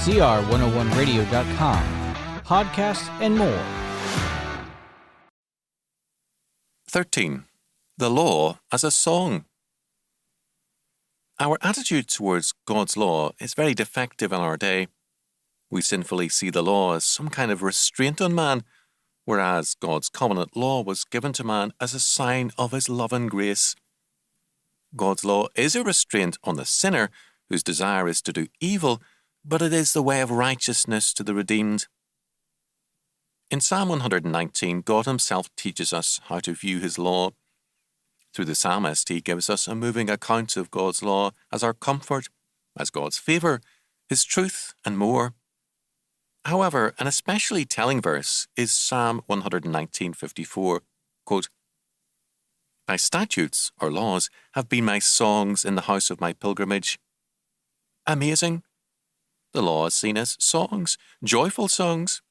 CR101radio.com, podcasts, and more. 13. The law as a song. Our attitude towards God's law is very defective in our day. We sinfully see the law as some kind of restraint on man, whereas God's covenant law was given to man as a sign of his love and grace. God's law is a restraint on the sinner whose desire is to do evil, but it is the way of righteousness to the redeemed. In Psalm 119, God himself teaches us how to view his law. Through the psalmist, he gives us a moving account of God's law as our comfort, as God's favour, his truth, and more. However, an especially telling verse is Psalm 119:54, quote, "Thy statutes, or laws, have been my songs in the house of my pilgrimage." Amazing! The law is seen as songs, joyful songs.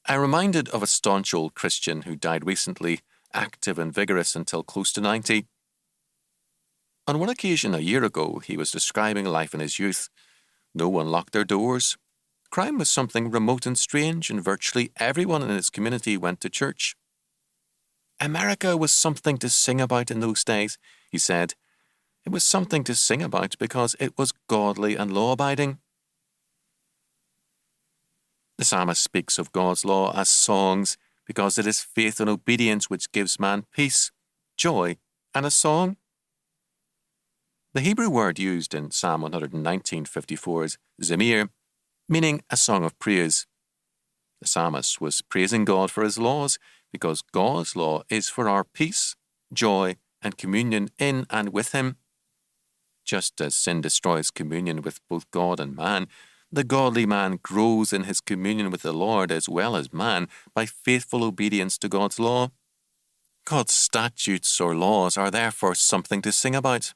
I'm reminded of a staunch old Christian who died recently, active and vigorous until close to 90. On one occasion a year ago, he was describing life in his youth. No one locked their doors. Crime was something remote and strange, and virtually everyone in his community went to church. America was something to sing about in those days, he said. It was something to sing about because it was godly and law-abiding. The psalmist speaks of God's law as songs because it is faith and obedience which gives man peace, joy, and a song. The Hebrew word used in Psalm 119:54 is zemir, meaning a song of praise. The psalmist was praising God for his laws because God's law is for our peace, joy, and communion in and with him. Just as sin destroys communion with both God and man, the godly man grows in his communion with the Lord as well as man by faithful obedience to God's law. God's statutes or laws are therefore something to sing about.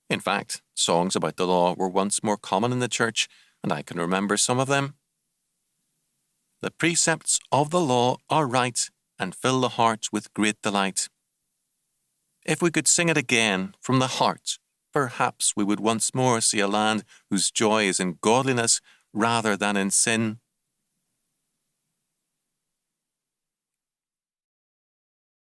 In fact, songs about the law were once more common in the church, and I can remember some of them. The precepts of the law are right and fill the heart with great delight. If we could sing it again from the heart, perhaps we would once more see a land whose joy is in godliness rather than in sin.